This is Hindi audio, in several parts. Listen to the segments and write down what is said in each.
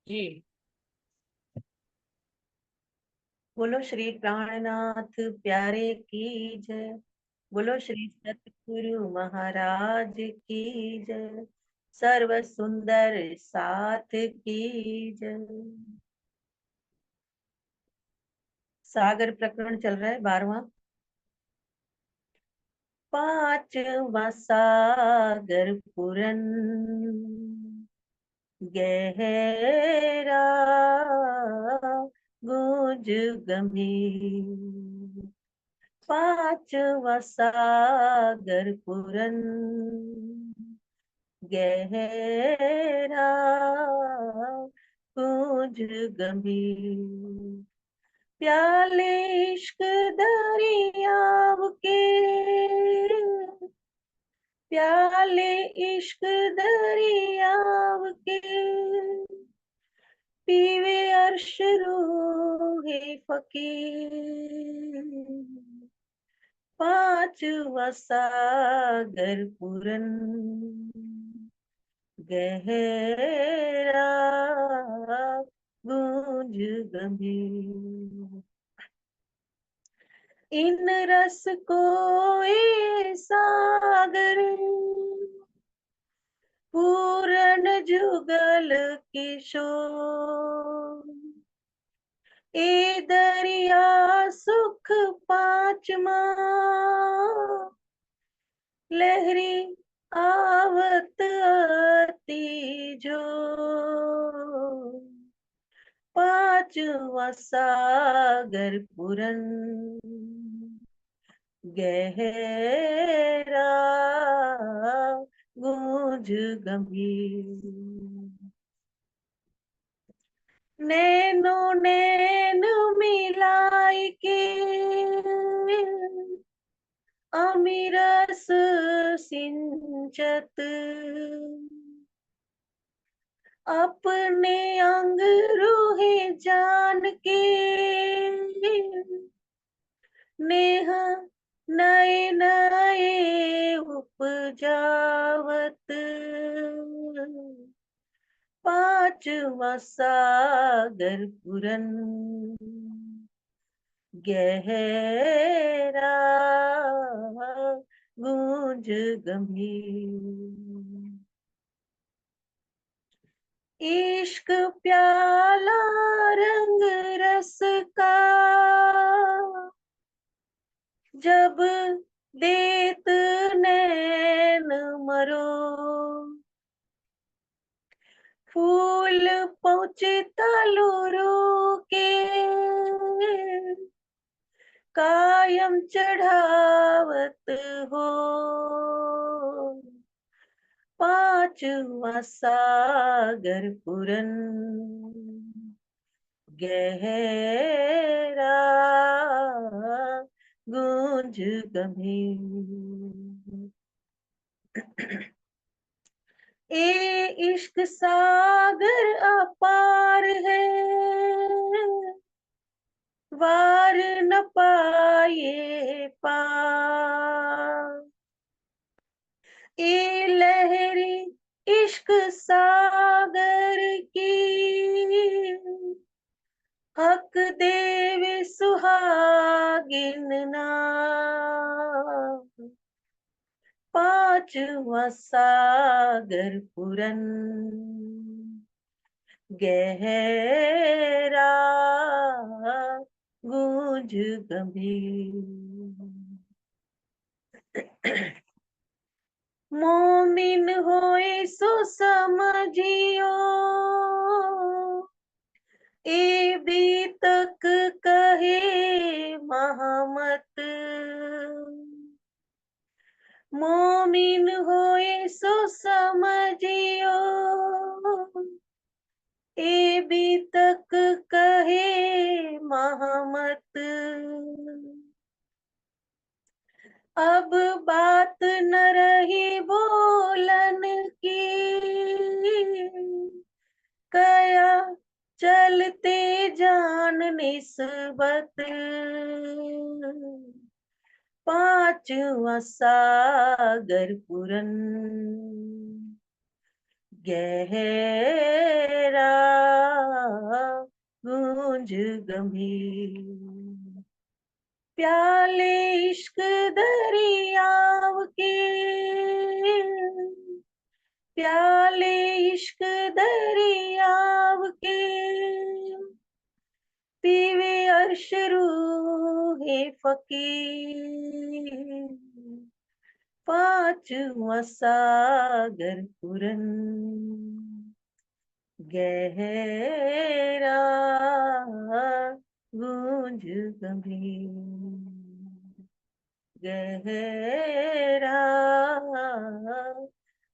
जी। बोलो श्री प्राणनाथ प्यारे की जय। बोलो श्री सतगुरु महाराज की जय। सर्व सुंदर साथ की जय। सागर प्रकरण चल रहा है 12वां। पांचवा सागर पुरन गहरा गुज गंभीर। पांचवा सागर पुरन गहरा गुज गंभीर। प्याले इश्क दरियाव के प्याले इश्क दरियाव के पीवे अर्श रूहे फकीर। पांचवा सागर पुरन गहरा गूंज गंभीर। इन रस को ए सागर पूर्ण जुगल किशोर। ए दरिया सुख पांचवा लहरी आवत आती जो। पांचवा सागर पुरन गहरा गूंज गंभीर। नैनो नैन मिलाई के अमीरस सिंचत अपने अंग रूहे जान के नेह नए नए उपजावत। पांचवा सागर पुरन गहरा गूंज गंभीर। इश्क प्याला रंग रस का जब देत नैन मरो। फूल पहुँचे तालुरू के कायम चढ़ावत हो। पांचवा सागर पुरन गहरा गूंज गंभीर। ए इश्क सागर अपार है वार न पाए पार। ए लहरी इश्क सागर की हक देवे सुहागिन नाम। पांचवा सागर पुरन गहरा गूंज गंभीर। मोमिन होए सो समझियो ए भी तक कहे महमत। मोमिन होए सो समझियो ए भी तक कहे महमत। अब बात न रही बोलन की कया चलते जान निस्बत। पांचवा सागर पुरन गहरा गूंज गंभीर। प्याले इश्क दरियाव के, प्याले इश्क दरियाव के, पीवे अर्श रूहे फकीर। पांचवा सागर पूरन गहरा गूंज गंभीर, गहरा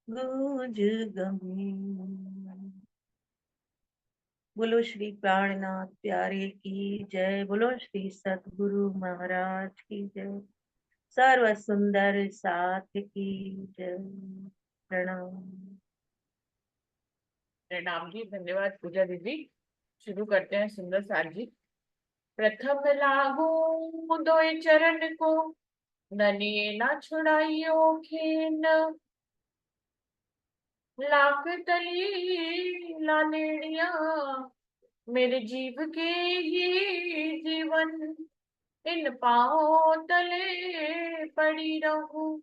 गूंज गंभीर। बोलो श्री प्राणनाथ प्यारे की जय। बोलो श्री सतगुरु महाराज की जय। सर्व सुंदर साथ की जय। प्रणाम। प्रणाम जी, धन्यवाद पूजा दीदी। शुरू करते हैं सुंदर साथ जी। प्रथम लागू दोय चरण को, ननिए ना छुड़ाइयो खेन। लाख तली लालेड़िया, मेरे जीव के ही जीवन। इन पाओ तले पड़ी रहूं,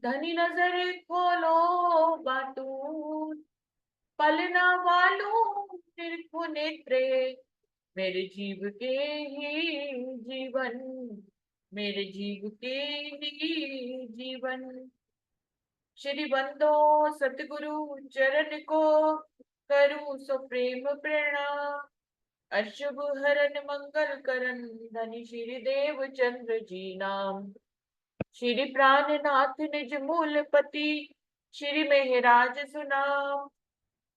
धनी नजर खोलो बातून। पलना वालों निरखो नेत्रे, मेरे जीव के ही जीवन, मेरे जीव के ही जीवन। श्री बंदो सतगुरु चरण को, करूं सो प्रेम प्रणाम। अशुभ हरन मंगल करन, धनी श्री देव चंद्र जी नाम। श्री प्राणनाथ निज मूल पति, श्री मेहराज सुनाम।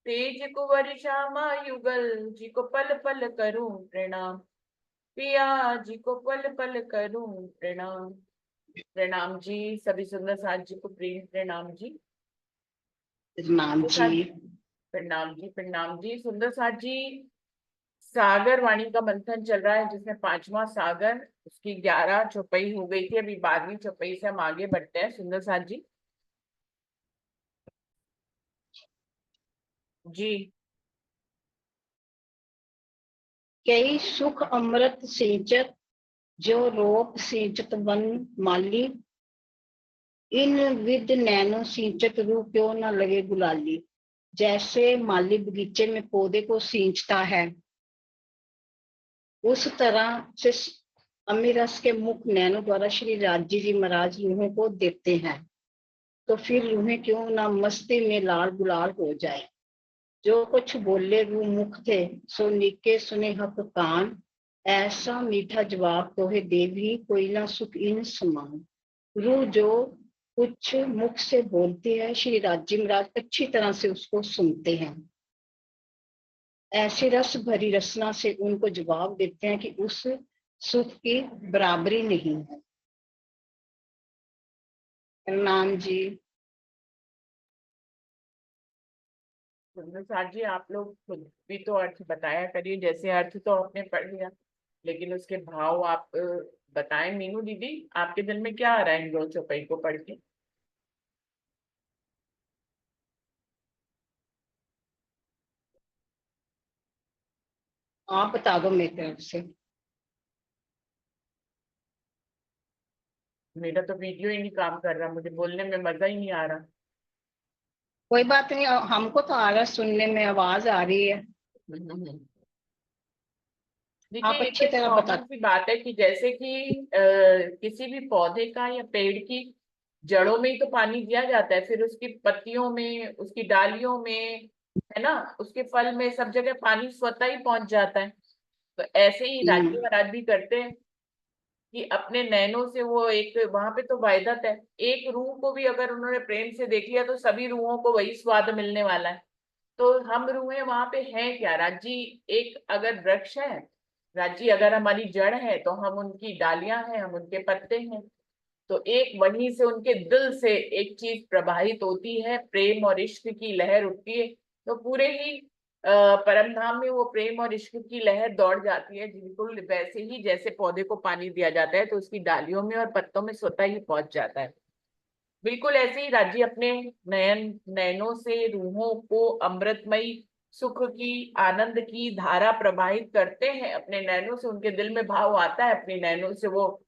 तेज कुंवर श्यामा युगल, जी को पल पल करूं प्रणाम। पिया जी को पल पल करूं प्रणाम। प्रणाम जी, सभी सुंदर साथ जी को प्रेम प्रणाम जी। प्रणाम जी। प्रणाम जी, प्रणाम जी। सुंदर साथ जी, सागर वाणी का मंथन चल रहा है जिसमें पांचवा सागर, उसकी 11 चौपाई हो गई थी। अभी 12वीं चौपाई से हम आगे बढ़ते हैं सुंदर साथ जी। जी। कई सुख अमृत सिंचत, जो रोप सिंचत वन माली। इन विद नैनो सिंचत, रू क्यों न लगे गुलाली। जैसे माली बगीचे में पौधे को सींचता है, उस तरह से अमीरस के मुख नैनो द्वारा श्री राज्य जी महाराज रूहों को देते हैं। तो फिर रूहें क्यों ना मस्ती में लाल गुलाल हो जाए। जो कुछ बोले रू मुख थे, सो निके सुने हक कान। ऐसा मीठा जवाब तो है देवी, कोई ना सुख इन समान। रू जो कुछ मुख से बोलते हैं, श्री राज्य महाराज अच्छी तरह से उसको सुनते हैं। ऐसे रस भरी रसना से उनको जवाब देते हैं कि उस सुख की बराबरी नहीं है। प्रणाम जी। साथ जी, आप लोग खुद भी तो अर्थ बताया करिए। जैसे अर्थ तो आपने पढ़ लिया, लेकिन उसके भाव आप बताएं। मीनू दीदी, आपके दिल में क्या आ रहा है इन दो चौपाई को पढ़ के? आप बता दो मेरी तरफ से। मेरा तो वीडियो ही नहीं काम कर रहा, मुझे बोलने में मजा ही नहीं आ रहा। कोई बात नहीं, हमको तो आ रहा, सुनने में आवाज आ रही है। देखिए, आप ये तो अच्छी एक तरह बता। कॉमन सी बात है कि जैसे कि किसी भी पौधे का या पेड़ की जड़ों में ही तो पानी दिया जाता है, फिर उसकी पत्तियों में, उसकी डालियों में, है ना, उसके फल में, सब जगह पानी स्वतः ही पहुंच जाता है। तो ऐसे ही राज्य महाराज भी करते हैं कि अपने नैनों से वो एक, वहां पे तो वायदत है, एक रूह को भी अगर उन्होंने प्रेम से देख लिया तो सभी रूहों को वही स्वाद मिलने वाला है। तो हम रूहें वहां पे हैं क्या? राज्य एक अगर वृक्ष है, राज्य अगर हमारी जड़ है, तो हम उनकी डालियां हैं, हम उनके पत्ते हैं। तो एक वहीं से उनके दिल से एक चीज प्रवाहित होती है, प्रेम और इश्क की लहर उठती है। तो पूरे ही परम धाम में वो प्रेम और इश्क की लहर दौड़ जाती है। बिल्कुल वैसे ही जैसे पौधे को पानी दिया जाता है तो उसकी डालियों में और पत्तों में स्वतः ही पहुंच जाता है। बिल्कुल ऐसे ही राज्य अपने नयनों से रूहों को अमृतमयी सुख की, आनंद की धारा प्रवाहित करते हैं अपने नैनों से, उनके दिल में भाव आता है अपनी नैनों से, वो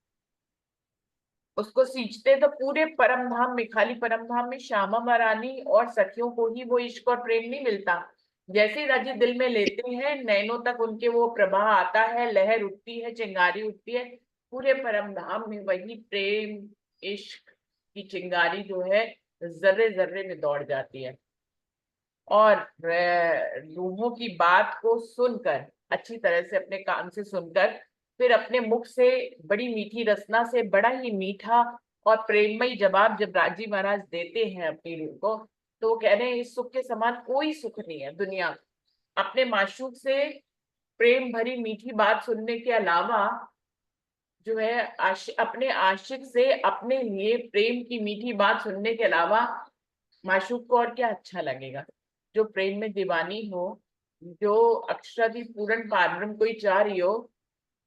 उसको सींचते हैं, तो पूरे परम धाम में, खाली परम धाम में श्यामा महारानी और सखियों को ही वो इश्क और प्रेम नहीं मिलता। जैसे ही राजी दिल में लेते हैं, नैनों तक उनके वो प्रवाह आता है, लहर उठती है, चिंगारी उठती है, पूरे परम धाम में वही प्रेम इश्क की चिंगारी जो है जर्रे जर्रे में दौड़ जाती है। और रूहों की बात को सुनकर, अच्छी तरह से अपने कान से सुनकर, फिर अपने मुख से बड़ी मीठी रसना से बड़ा ही मीठा और प्रेममयी जवाब जब राजी महाराज देते हैं अपनी रूह को, तो वो कह रहे हैं इस सुख के समान कोई सुख नहीं है दुनिया। अपने माशूक से प्रेम भरी मीठी बात सुनने के अलावा जो है अपने आशिक से अपने लिए प्रेम की मीठी बात सुनने के अलावा माशूक को और क्या अच्छा लगेगा। जो प्रेम में दीवानी हो, जो अक्षराधि पूर्ण पारब्रह्म कोई चाह रही हो,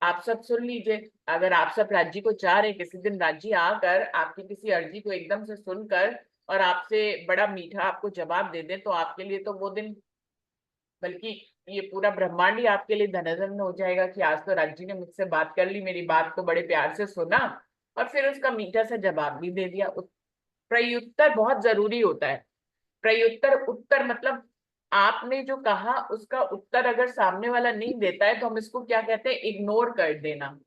आप सब सुन लीजिए। अगर आप सब राज्य को चाह रहे, किसी दिन राज्य आकर आपकी किसी अर्जी को एकदम से सुनकर और आपसे बड़ा मीठा आपको जवाब दे दे, तो आपके लिए तो वो दिन, बल्कि ये पूरा ब्रह्मांड ही आपके लिए धनाधन हो जाएगा कि आज तो राज्य ने मुझसे बात कर ली, मेरी बात को बड़े प्यार से सुना और फिर उसका मीठा सा जवाब भी दे दिया। प्रत्युत्तर बहुत जरूरी होता है। प्रत्युत्तर, उत्तर मतलब आपने जो कहा उसका उत्तर अगर सामने वाला नहीं देता है तो हम इसको क्या कहते हैं, इग्नोर कर देना।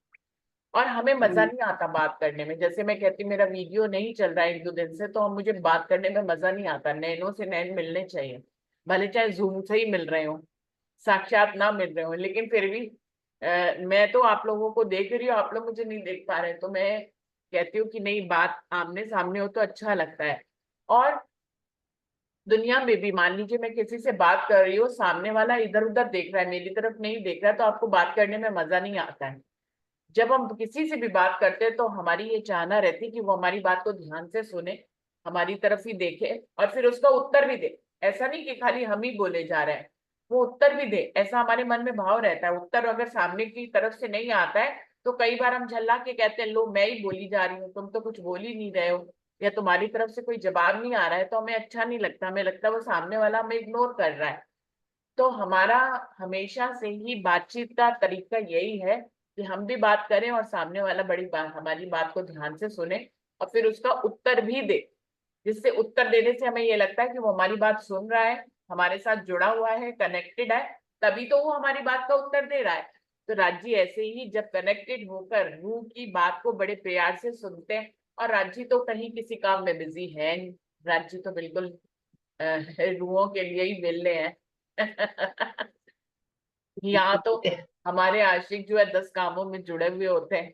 और हमें मजा नहीं आता बात करने में। जैसे मैं कहती मेरा वीडियो नहीं चल रहा है 1-2 दिन से, तो हम मुझे बात करने में मजा नहीं आता। नैनों से नैन मिलने चाहिए, भले चाहे जूम से ही मिल रहे हो, साक्षात ना मिल रहे हो, लेकिन फिर भी मैं तो आप लोगों को देख रही हूँ, आप लोग मुझे नहीं देख पा रहे, तो मैं कहती हूँ कि नहीं, बात आमने सामने हो तो अच्छा लगता है। और दुनिया में भी मान लीजिए मैं किसी से बात कर रही हूँ, सामने वाला इधर उधर देख रहा है, मेरी तरफ नहीं देख रहा है, तो आपको बात करने में मजा नहीं आता है। जब हम किसी से भी बात करते हैं तो हमारी ये चाहना रहती है कि वो हमारी बात को ध्यान से सुने, हमारी तरफ ही देखे और फिर उसका उत्तर भी दे। ऐसा नहीं कि खाली हम ही बोले जा रहे हैं, वो उत्तर भी दे, ऐसा हमारे मन में भाव रहता है। उत्तर अगर सामने की तरफ से नहीं आता है तो कई बार हम झल्ला के कहते हैं लो मैं ही बोली जा रही हूँ, तुम तो कुछ बोल ही नहीं रहे हो, या तुम्हारी तरफ से कोई जवाब नहीं आ रहा है, तो हमें अच्छा नहीं लगता, हमें लगता है वो सामने वाला हमें इग्नोर कर रहा है। तो हमारा हमेशा से ही बातचीत का तरीका यही है कि हम भी बात करें और सामने वाला बड़ी बात हमारी बात को ध्यान से सुने और फिर उसका उत्तर भी दे, जिससे उत्तर देने से हमें ये लगता है कि वो हमारी बात सुन रहा है, हमारे साथ जुड़ा हुआ है, कनेक्टेड है, तभी तो वो हमारी बात का उत्तर दे रहा है। तो राजी ऐसे ही जब कनेक्टेड होकर रूह की बात को बड़े प्यार से सुनते हैं, और राजी तो कहीं किसी काम में बिजी है नहीं, राजी तो बिल्कुल रूहों के लिए ही मिलने हैं। यहाँ तो हमारे आशिक जो है 10 कामों में जुड़े हुए होते हैं,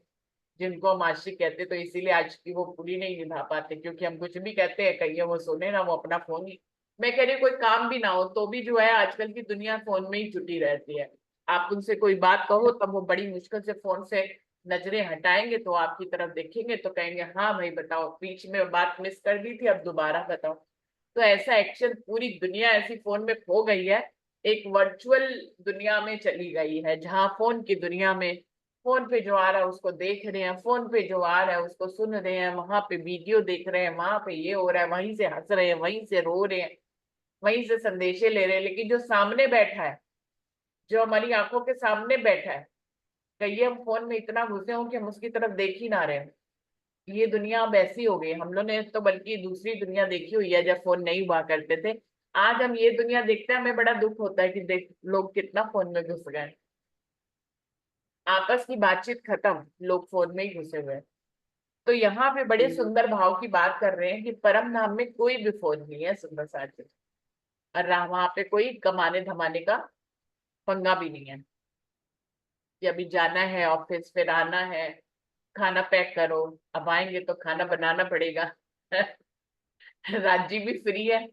जिनको हम आशिक कहते हैं, तो इसीलिए आज की वो पूरी नहीं निभा पाते, क्योंकि हम कुछ भी कहते हैं कहिए वो सुने ना, वो अपना फोन ही, मैं कह रही हूँ कोई काम भी ना हो तो भी जो है आजकल की दुनिया फोन में ही जुटी रहती है। आप उनसे कोई बात कहो तब वो बड़ी मुश्किल से फोन से नजरें हटाएंगे, तो आपकी तरफ देखेंगे तो कहेंगे हाँ भाई बताओ, बीच में बात मिस कर दी थी, अब दोबारा बताओ। तो ऐसा एक्शन, पूरी दुनिया ऐसी फोन में खो गई है, एक वर्चुअल दुनिया में चली गई है, जहां फोन की दुनिया में फोन पे जो आ रहा है उसको देख रहे हैं, फोन पे जो आ रहा है उसको सुन रहे हैं, वहां पे वीडियो देख रहे हैं, वहां पे ये हो रहा है, वहीं से हंस रहे हैं, वहीं से रो रहे हैं, वहीं से संदेशे ले रहे हैं। लेकिन जो सामने बैठा है, जो हमारी आंखों के सामने बैठा है, कहिए हम फोन में इतना घुसे हों कि हम उसकी तरफ देख ही ना रहे हैं। ये दुनिया अब ऐसी हो गई, हम लोग ने तो बल्कि दूसरी दुनिया देखी हुई है जब फोन नहीं हुआ करते थे। आज हम ये दुनिया देखते हैं, हमें बड़ा दुख होता है कि देख लोग कितना फोन में घुस गए, आपस की बातचीत खत्म, लोग फोन में ही घुसे हुए हैं। तो यहाँ पे बड़े सुंदर भाव की बात कर रहे हैं कि परम धाम में कोई भी फोन नहीं है, सुंदर साथी, और वहां पे कोई कमाने धमाने का पंगा भी नहीं है कि अभी जाना है ऑफिस, फिर आना है, खाना पैक करो, अब आएंगे तो खाना बनाना पड़ेगा। राज्य भी फ्री है,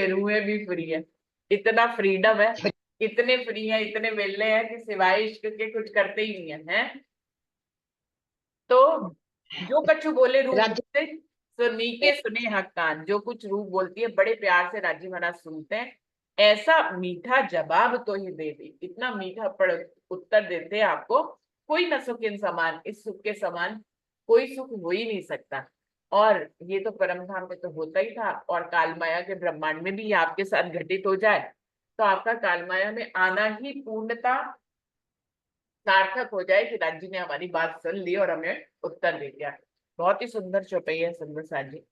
रूहें भी फ्री है, इतना फ्रीडम है, इतने फ्री है, इतने मिलने हैं कि सिवाय इश्क के कुछ करते ही नहीं है, हैं? तो जो कछु बोले रूह राज्य से, सुनी के सुने हक कान, जो कुछ रूह बोलती है बड़े प्यार से राजी महाराज सुनते हैं। ऐसा मीठा जवाब तो ही दे दी, इतना मीठा पड़ उत्तर देते हैं आपको, कोई न सुख इन समान, इस सुख के समान कोई सुख हो ही नहीं सकता। और ये तो परम धाम में तो होता ही था, और काल माया के ब्रह्मांड में भी ये आपके साथ घटित हो जाए तो आपका कालमाया में आना ही पूर्णता सार्थक हो जाए कि राज्य ने हमारी बात सुन ली और हमें उत्तर दे दिया। बहुत ही सुंदर चौपाई है सुंदर साथ जी।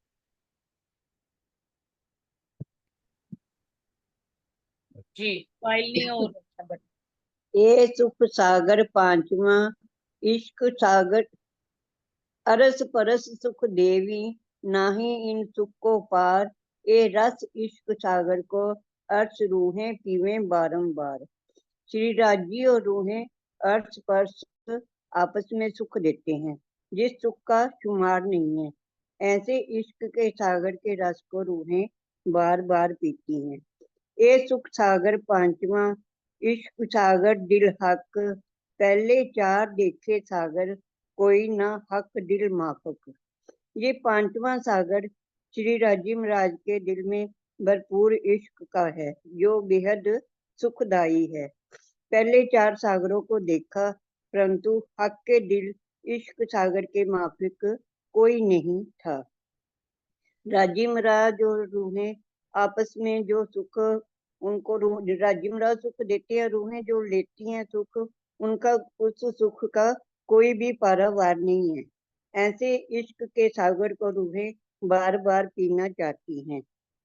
जी। फाइल नहीं हो रहा बट ये सुख सागर पांचवा, इश्क सागर अरस परस सुख देवी, नाही इन सुख को पार, ये रस इश्क सागर को अर्श रूहें पीवे बारंबार। श्री राजी और रूहें अर्श परस आपस में सुख देते हैं, जिस सुख का शुमार नहीं है। ऐसे इश्क के सागर के रस को रूहें बार बार पीती हैं। ये सुख सागर पांचवा, इश्क सागर दिल हक, पहले चार देखे सागर, कोई ना हक दिल माफक। ये पांचवा सागर श्री राजी महाराज के दिल में भरपूर इश्क का है, जो बेहद सुखदाई है। पहले चार सागरों को देखा, परंतु हक के दिल इश्क सागर के माफिक कोई नहीं था। राजी महाराज और रूहें आपस में जो सुख उनको राजी महाराज सुख देते हैं, रूहें जो लेती हैं सुख, उनका उस सुख का कोई भी पारावार नहीं है। ऐसे इश्क के सागर को रूहें बार बार पीना चाहती हैं।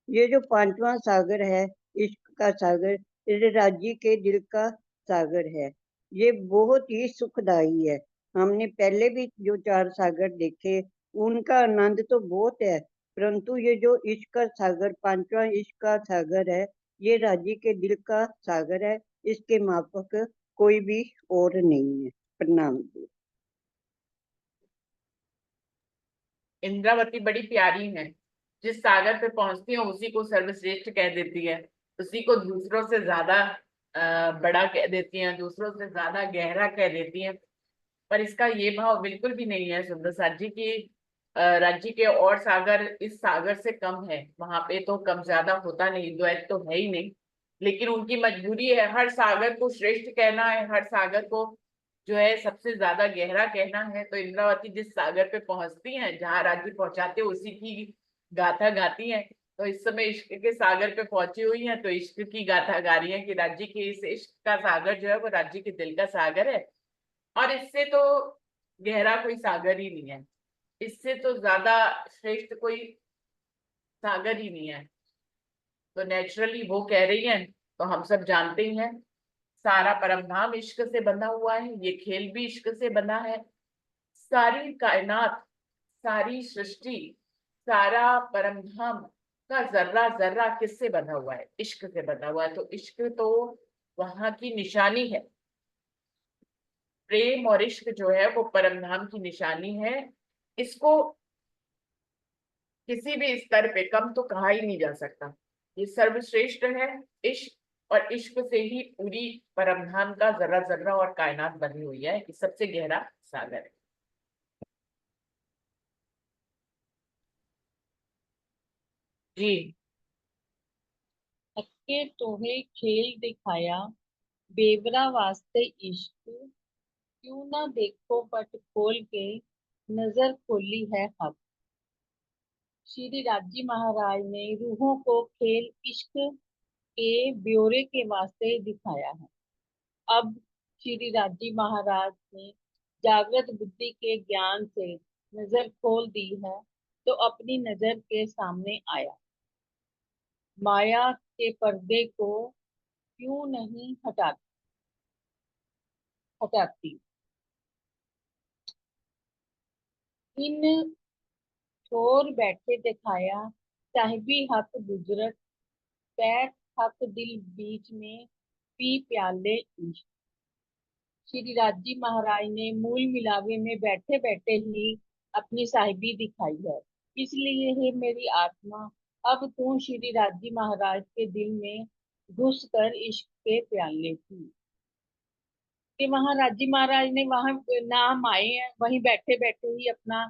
ये जो पांचवा सागर है, इश्क का सागर, ये राजी के दिल का सागर है। ये बहुत ही सुखदाई है। हमने पहले भी जो चार सागर देखे, उनका आनंद तो बहुत है, परंतु ये जो इश्क का सागर, पांचवा इश्क का सागर है, ये राजी के दिल का सागर है। इसके माफक कोई भी और नहीं है। प्रणाम जी। इंद्रावती बड़ी प्यारी है, जिस सागर पे पहुंचती है उसी को सर्वश्रेष्ठ कह देती है, उसी को दूसरों से ज्यादा बड़ा कह देती हैं, दूसरों से ज्यादा गहरा कह देती हैं। पर इसका ये भाव बिल्कुल भी नहीं है सुंदर साथ जी की राज्य के और सागर इस सागर से कम है, वहां पे तो कम ज्यादा होता नहीं, द्वैत तो है ही नहीं। लेकिन उनकी मजबूरी है, हर सागर को श्रेष्ठ कहना है, हर सागर को जो है सबसे ज्यादा गहरा कहना है। तो इंद्रावती जिस सागर पे पहुंचती हैं, जहाँ राज्य पहुंचाते उसी की गाथा गाती हैं। तो इस समय इश्क के सागर पे पहुंची हुई हैं, तो इश्क की गाथा गा रही है कि राज्य के इस इश्क का सागर जो है वो राज्य के दिल का सागर है, और इससे तो गहरा कोई सागर ही नहीं है, इससे तो ज्यादा श्रेष्ठ कोई सागर ही नहीं है। तो नेचुरली वो कह रही है, तो हम सब जानते ही हैं, सारा परमधाम इश्क से बंधा हुआ है, ये खेल भी इश्क से बंधा है। सारी कायनात, सारी सृष्टि, सारा परमधाम का जर्रा जर्रा किससे बंधा हुआ है? इश्क से बंधा हुआ है। तो इश्क तो वहां की निशानी है, प्रेम और इश्क जो है वो परमधाम की निशानी है। इसको किसी भी स्तर पे कम तो कहा ही नहीं जा सकता, ये सर्वश्रेष्ठ है इश्क, और इश्क से ही पूरी परमधाम का जर्रा जर्रा और कायनात बनी हुई है, ये सबसे गहरा सागर है। जी। अक्के तोहे खेल दिखाया, बेवरा वास्ते इश्क, क्यों ना देखो पट खोल के, नजर खोली है हक। श्री राजी महाराज ने रूहों को खेल इश्क के ब्यौरे के वास्ते दिखाया है। अब श्री राजी महाराज ने जागृत बुद्धि के ज्ञान से नजर खोल दी है, तो अपनी नजर के सामने आया। माया के पर्दे को क्यों नहीं हटाती। इन छोर बैठे दिखाया, साहिबी हक गुजरत, बैठ हक दिल बीच में, पी प्याले इश्क। श्री राजी महाराज ने मूल मिलावे में बैठे बैठे ही अपनी साहिबी दिखाई है। इसलिए हे मेरी आत्मा, अब तू श्री राजी महाराज के दिल में घुस कर इश्क के प्याले पी। कि वहां राजी महाराज ने वहां ना हम आए हैं, वहीं बैठे बैठे ही अपना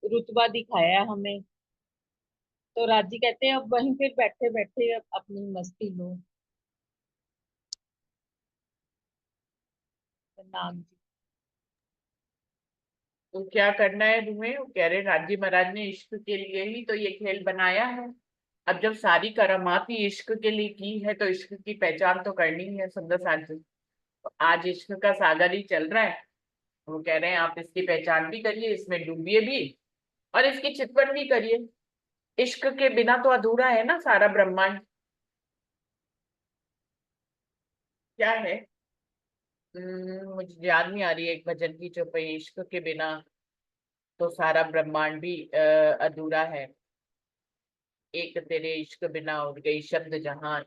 रुतबा दिखाया है हमें। तो राजी कहते हैं अब वहीं फिर बैठे बैठे अपनी मस्ती लो। नाम जी। तो क्या करना है तुम्हें? वो कह रहे राज्य महाराज ने इश्क के लिए ही तो ये खेल बनाया है, अब जब सारी करामात ही इश्क के लिए की है तो इश्क की पहचान तो करनी है सुंदर साथ जी। तो आज इश्क का सागर ही चल रहा है, वो कह रहे हैं आप इसकी पहचान भी करिए, इसमें डूबिए भी और इसकी चितवन भी करिए। इश्क के बिना तो अधूरा है ना सारा ब्रह्मांड। क्या है? मुझे याद नहीं आ रही है एक भजन की चौपाई, इश्क के बिना तो सारा ब्रह्मांड भी अधूरा है, एक तेरे इश्क बिना उड़ गई शब्द जहान।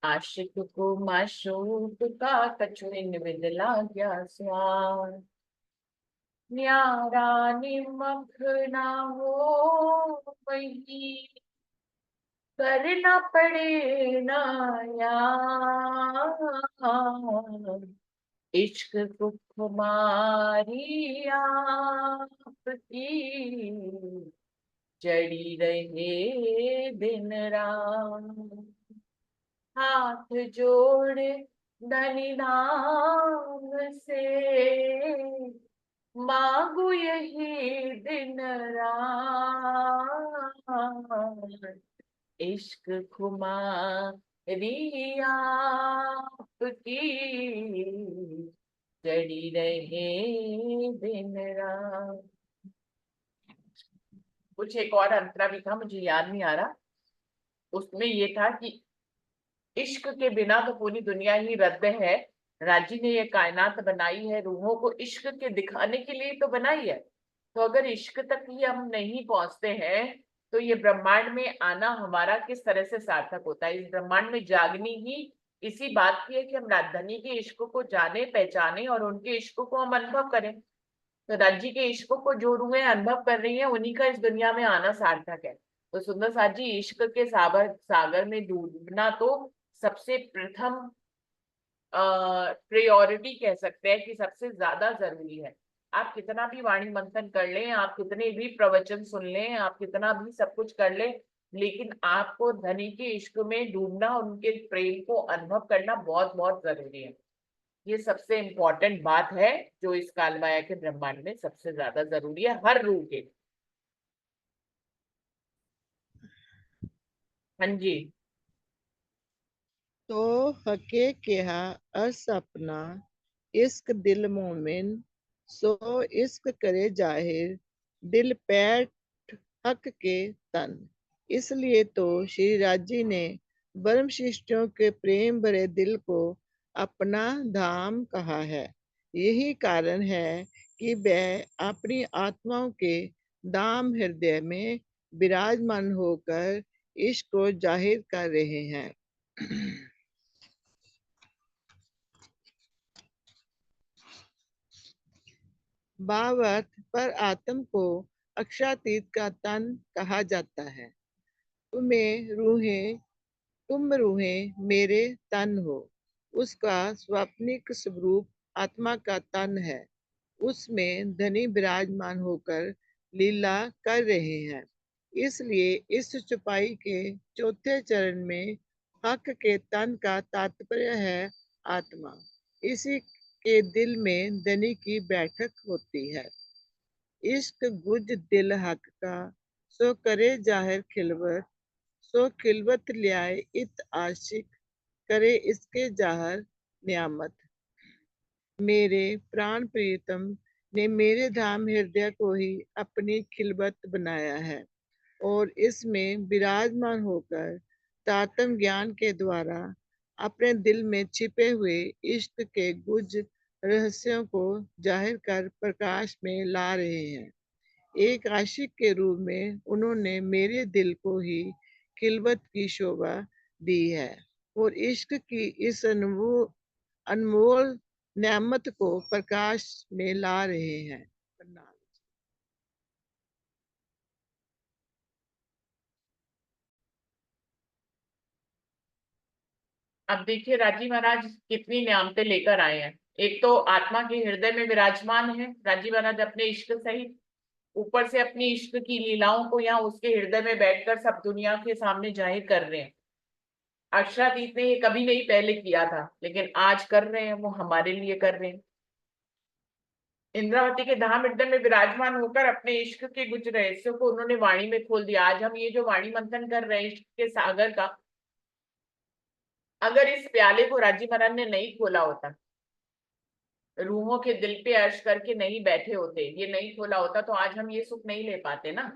आशिक को माशूक का कछु इन विदला गया स्वार, न्यारा निमक ना हो वही, करना पड़े ना यार, इश्क को खुमारी आपकी जड़ी रहे दिन रात, हाथ जोड़ धनी नाम से मांगू यही दिन रात, इश्क खुमारी आपकी जड़ी रहे दिन रात। कुछ एक और अंतरा भी था, मुझे याद नहीं आ रहा। उसमें ये था कि इश्क के बिना तो पूरी दुनिया ही रद्द है। राजी ने ये कायनात बनाई है, रूहों को इश्क के दिखाने के लिए तो बनाई है। तो अगर इश्क तक ही हम नहीं पहुंचते हैं तो ये ब्रह्मांड में आना हमारा किस तरह से सार्थक होता है। इस ब्रह्मांड में जागनी ही इसी बात की है कि हम राजधानी के इश्क को जाने पहचाने और उनके इश्क को हम अनुभव करें। तो राज्य के इश्क को जो रूहें अनुभव कर रही हैं उन्हीं का इस दुनिया में आना सार्थक है। तो सुंदर साथ जी, इश्क के सागर में डूबना तो सबसे प्रथम प्रायोरिटी कह सकते हैं कि सबसे ज्यादा जरूरी है। आप कितना भी वाणी मंथन कर लें, आप कितने भी प्रवचन सुन लें, आप कितना भी सब कुछ कर लें, लेकिन आपको धनी के इश्क में डूबना, उनके प्रेम को अनुभव करना बहुत बहुत जरूरी है। ये सबसे इम्पोर्टेंट बात है जो इस कालमाया के ब्रह्मांड में सबसे ज्यादा जरूरी है हर रूह के। हाँ जी। तो हके केहा अर्स अपना, इश्क दिल मोमिन, सो इश्क करे जाहिर, दिल पैठ हक के तन। इसलिए तो श्री राजी ने ब्रह्म शिष्टों के प्रेम भरे दिल को अपना धाम कहा है। यही कारण है कि वह अपनी आत्माओं के धाम हृदय में विराजमान होकर इश्क को जाहिर कर रहे हैं। भावार्थ पर आत्म को अक्षातीत का तन कहा जाता है। तुम रूहें मेरे तन हो। उसका स्वाप्निक स्वरूप आत्मा का तन है। उसमें धनी विराजमान होकर लीला कर रहे हैं। इसलिए इस चौपाई के चौथे चरण में हक के तन का तात्पर्य है आत्मा। इसी के दिल में धनी की बैठक होती है। इश्क गुज दिल हक का, सो करे जाहिर खिलवत, सो खिलवत ल्याए इत आशिक, करे इसके जाहिर नियामत। मेरे प्राण प्रियतम ने मेरे धाम हृदय को ही अपनी खिलवत बनाया है और इसमें विराजमान होकर तात्म ज्ञान के द्वारा अपने दिल में छिपे हुए इश्क के गुज रहस्यों को जाहिर कर प्रकाश में ला रहे हैं। एक आशिक के रूप में उन्होंने मेरे दिल को ही खिलवत की शोभा दी है और इश्क की इस अनमोल नेमत को प्रकाश में ला रहे हैं। अब देखिए राजी महाराज कितनी नियामतें लेकर आए हैं। एक तो आत्मा के हृदय में विराजमान है राजी महाराज अपने इश्क सहित, ऊपर से अपनी इश्क की लीलाओं को यहाँ उसके हृदय में बैठकर सब दुनिया के सामने जाहिर कर रहे हैं। अक्षरातीत ने ये कभी नहीं पहले किया था, लेकिन आज कर रहे हैं, वो हमारे लिए कर रहे हैं। इंद्रावती के धाम हृदय में विराजमान होकर अपने इश्क के गुज रहस्यों को उन्होंने वाणी में खोल दिया। आज हम ये जो वाणी मंथन कर रहे हैं इश्क के सागर का, अगर इस प्याले को राजी महाराज ने नहीं खोला होता, रूहों के दिल पे अर्श करके नहीं बैठे होते, ये नहीं खोला होता, तो आज हम ये सुख नहीं ले पाते ना।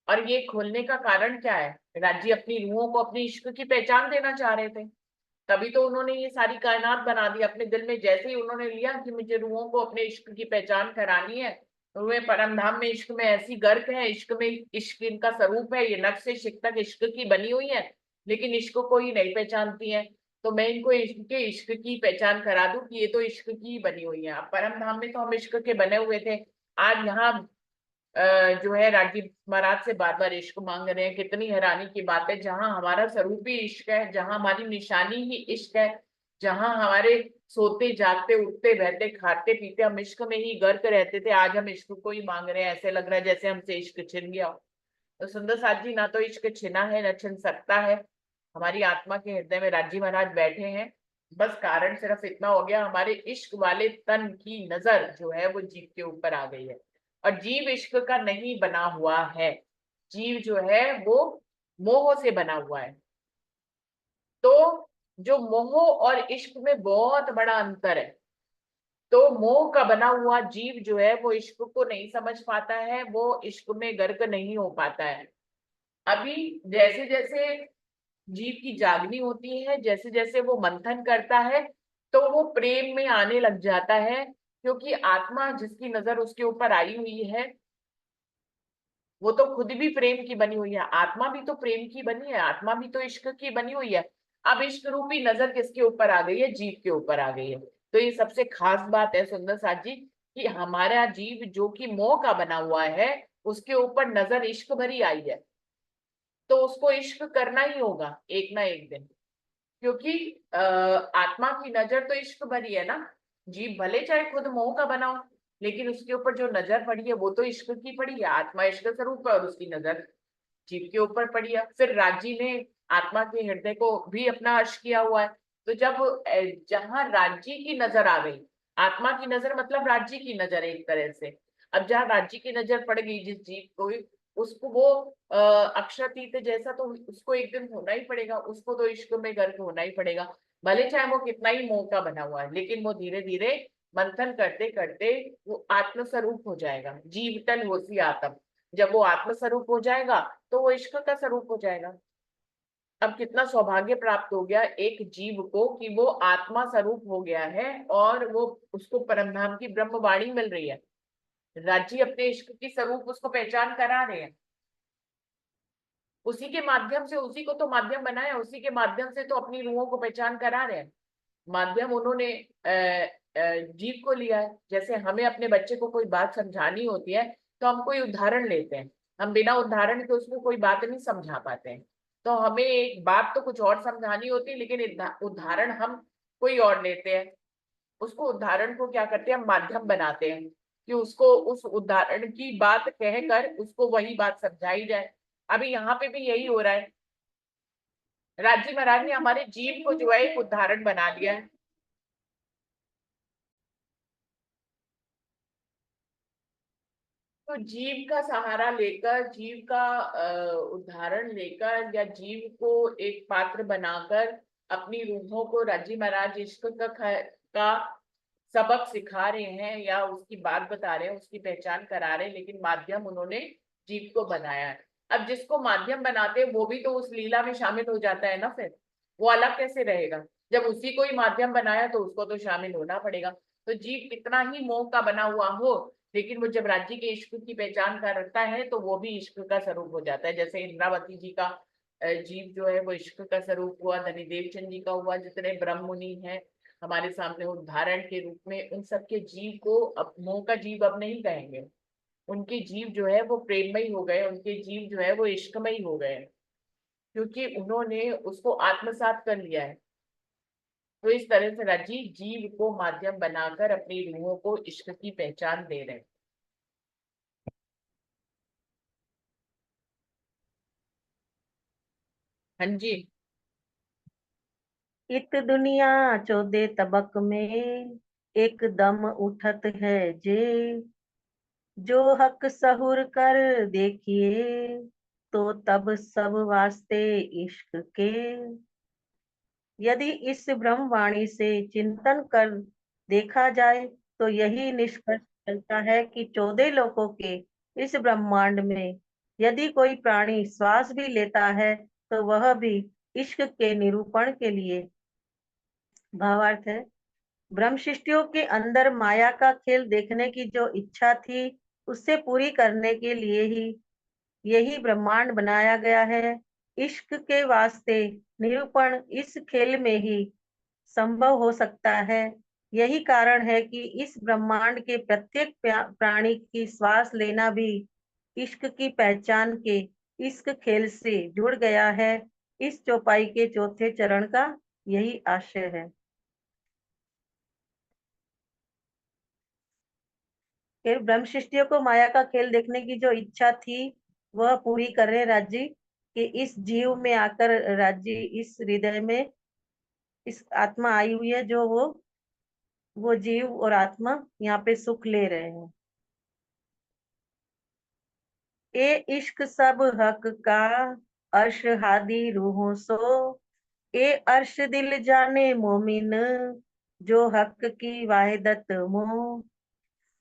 और ये खोलने का कारण क्या है? राजी अपनी रूहों को अपने इश्क की पहचान देना चाह रहे थे, तभी तो उन्होंने ये सारी कायनात बना दी अपने दिल में। जैसे ही उन्होंने लिया कि मुझे रूहों को अपने इश्क की पहचान करानी है, रूहें परम धाम में इश्क में ऐसी गर्क है, इश्क में इश्क इनका स्वरूप है, ये नफ्स से शिक तक इश्क की बनी हुई है, लेकिन इश्क को ही नहीं पहचानती है। तो मैं इनको इश्क के इश्क की पहचान करा दूं कि ये तो इश्क की ही बनी हुई है। अब परम धाम में तो हम इश्क के बने हुए थे, आज यहाँ जो है राजीव महाराज से बार बार इश्क मांग रहे हैं। कितनी हैरानी की बात है, जहां हमारा स्वरूप ही इश्क है, जहां हमारी निशानी ही इश्क है, जहां हमारे सोते जागते उठते बहते खाते पीते हम इश्क में ही गर्क रहते थे, आज हम इश्क को ही मांग रहे हैं। ऐसे लग रहा है जैसे हमसे इश्क छिन गया हो। तो सुंदर साथ जी, ना तो इश्क छिना है न छिन सकता है। हमारी आत्मा के हृदय में राजी महाराज बैठे हैं, बस कारण सिर्फ इतना हो गया, हमारे इश्क वाले तन की नजर जो है वो जीव के ऊपर आ गई है। और जीव इश्क का नहीं बना हुआ है, जीव जो है वो मोह से बना हुआ है। तो जो मोह और इश्क में बहुत बड़ा अंतर है। तो मोह का बना हुआ जीव जो है वो इश्क को नहीं समझ पाता है, वो इश्क में गर्क नहीं हो पाता है। अभी जैसे जैसे जीव की जागनी होती है, जैसे जैसे वो मंथन करता है, तो वो प्रेम में आने लग जाता है, क्योंकि आत्मा जिसकी नजर उसके ऊपर आई हुई है वो तो खुद भी प्रेम की बनी हुई है, आत्मा भी तो प्रेम की बनी है, आत्मा भी तो इश्क की बनी हुई है। अब इश्क रूपी नजर किसके ऊपर आ गई है? जीव के ऊपर आ गई है। तो ये सबसे खास बात है सुंदर साथ जी, कि हमारा जीव जो कि मोह का बना हुआ है, उसके ऊपर नजर इश्क भरी आई है, तो उसको इश्क करना ही होगा एक ना एक दिन। क्योंकि आत्मा की नजर तो इश्क भरी है ना। जीव भले चाहे खुद मोह का बना हो, लेकिन उसके ऊपर जो नजर पड़ी है वो तो इश्क की पड़ी है। आत्मा इश्क स्वरूप है और उसकी नजर जीव के ऊपर पड़ी है। फिर राजी ने आत्मा के हृदय को भी अपना अर्श किया हुआ है। तो जब जहां राज्य की नजर आ गई, आत्मा की नजर मतलब राज्य की नजर एक तरह से, अब जहां राज्य की नजर पड़ गई जिस जीव को, उसको वो अक्षरातीत जैसा तो उसको एक दिन होना ही पड़ेगा, उसको तो इश्क में गर्क होना ही पड़ेगा। भले चाहे वो कितना ही मोह का बना हुआ है, लेकिन वो धीरे धीरे मंथन करते करते वो आत्मस्वरूप हो जाएगा। जीवतन होसी आत्म, जब वो आत्मस्वरूप हो जाएगा तो वो इश्क का स्वरूप हो जाएगा। अब कितना सौभाग्य प्राप्त हो गया एक जीव को कि वो आत्मा स्वरूप हो गया है, और वो उसको परमधाम की ब्रह्मवाणी मिल रही है। राजी अपने इश्क की स्वरूप उसको पहचान करा रहे हैं, उसी के माध्यम से, उसी को तो माध्यम बनाया, उसी के माध्यम से तो अपनी रूहों को पहचान करा रहे हैं। माध्यम उन्होंने जीव को लिया है। जैसे हमें अपने बच्चे को कोई बात समझानी होती है, तो हम कोई उदाहरण लेते हैं, हम बिना उदाहरण के उसको कोई बात नहीं समझा पाते हैं। तो हमें एक बात तो कुछ और समझानी होती है, लेकिन उदाहरण हम कोई और लेते हैं। उसको उदाहरण को क्या करते हैं, हम माध्यम बनाते हैं कि उसको उस उदाहरण की बात कहकर उसको वही बात समझाई जाए। अभी यहाँ पे भी यही हो रहा है, राजी महाराज ने हमारे जीव को जो है एक उदाहरण बना लिया है। तो जीव का सहारा लेकर, जीव का उदाहरण लेकर, या जीव को एक पात्र बनाकर अपनी रूहों को राजी महाराज इश्क का सबक सिखा रहे हैं, या उसकी बात बता रहे हैं, उसकी पहचान करा रहे हैं, लेकिन माध्यम उन्होंने जीव को बनाया है। अब जिसको माध्यम बनाते हैं वो भी तो उस लीला में शामिल हो जाता है ना, फिर वो अलग कैसे रहेगा? जब उसी को ही माध्यम बनाया तो उसको तो शामिल होना पड़ेगा। तो जीव कितना ही मोह का बना हुआ हो, लेकिन वो जब राज्य के इश्क की पहचान करता है तो वो भी इश्क का स्वरूप हो जाता है। जैसे इंद्रावती जी का जीव जो है वो इश्क का स्वरूप हुआ, धनी देवचंद जी का हुआ, जितने ब्रह्म मुनि हैं हमारे सामने उदाहरण के रूप में, उन सबके जीव को अब मोह का जीव अब नहीं कहेंगे। उनके जीव जो है वो प्रेममयी हो गए, उनके जीव जो है वो इश्कमयी हो गए, क्योंकि उन्होंने उसको आत्मसात कर लिया है। तो इस तरह से राजी जीव को माध्यम बनाकर अपनी रूहों को इश्क की पहचान दे रहे हैं। हाँ जी। इत दुनिया 14 तबक में, एकदम उठत है जे, जो हक सहूर कर देखिए, तो तब सब वास्ते इश्क के। यदि इस ब्रह्मवाणी से चिंतन कर देखा जाए तो यही निष्कर्ष चलता है कि 14 लोकों के इस ब्रह्मांड में यदि कोई प्राणी श्वास भी लेता है तो वह भी इश्क के निरूपण के लिए। भावार्थ है, ब्रह्म सृष्टियों के अंदर माया का खेल देखने की जो इच्छा थी उससे पूरी करने के लिए ही यही ब्रह्मांड बनाया गया है। इश्क के वास्ते निरूपण इस खेल में ही संभव हो सकता है। यही कारण है कि इस ब्रह्मांड के प्रत्येक प्राणी की श्वास लेना भी इश्क की पहचान के इश्क खेल से जुड़ गया है। इस चौपाई के चौथे चरण का यही आशय है। फिर ब्रह्म सृष्टियों को माया का खेल देखने की जो इच्छा थी वह पूरी कर रहे राज्य कि इस जीव में आकर राज्य इस हृदय में इस आत्मा आई हुई है, जो वो जीव और आत्मा यहाँ पे सुख ले रहे हैं। ए इश्क सब हक का अर्श हादी रूहों सो, ए अर्श दिल जाने मोमिन, जो हक की वाहिदत मोह।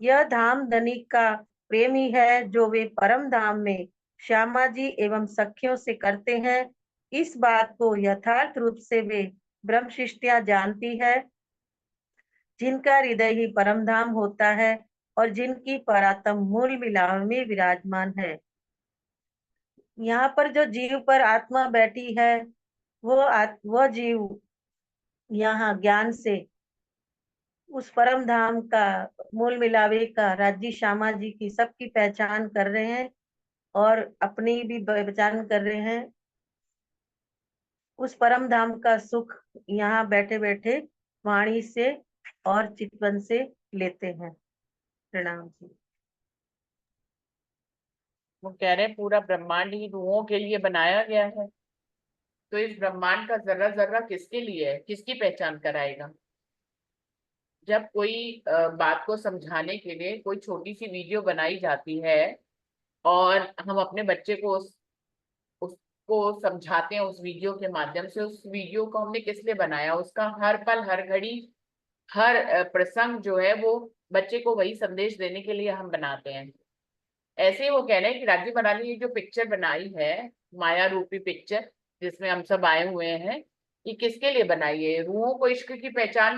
यह धाम धनिक का प्रेम ही है जो वे परम धाम में श्यामा जी एवं सखियों से करते हैं। इस बात को यथार्थ रूप से वे ब्रह्म शिष्टियां जानती है, जिनका हृदय ही परम धाम होता है और जिनकी परात्म मूल मिलाव में विराजमान है। यहाँ पर जो जीव पर आत्मा बैठी है वह जीव यहाँ ज्ञान से उस परम धाम का मूल मिलावे का राज्य श्यामा जी की सबकी पहचान कर रहे हैं और अपनी भी पहचान कर रहे हैं। उस परम धाम का सुख यहाँ बैठे बैठे वाणी से और चितवन से लेते हैं। प्रणाम जी। वो कह रहे हैं पूरा ब्रह्मांड ही रूहों के लिए बनाया गया है, तो इस ब्रह्मांड का जर्रा जर्रा किसके लिए है, किसकी पहचान कराएगा। जब कोई बात को समझाने के लिए कोई छोटी सी वीडियो बनाई जाती है और हम अपने बच्चे को उसको समझाते हैं उस वीडियो के माध्यम से, उस वीडियो को हमने किस लिए बनाया, उसका हर पल हर घड़ी हर प्रसंग जो है वो बच्चे को वही संदेश देने के लिए हम बनाते हैं। ऐसे ही वो कह रहे हैं कि राजीव मराली ने जो पिक्चर बनाई है, माया रूपी पिक्चर जिसमें हम सब आए हुए हैं, ये किसके लिए बनाई है। रूहों को इश्क की पहचान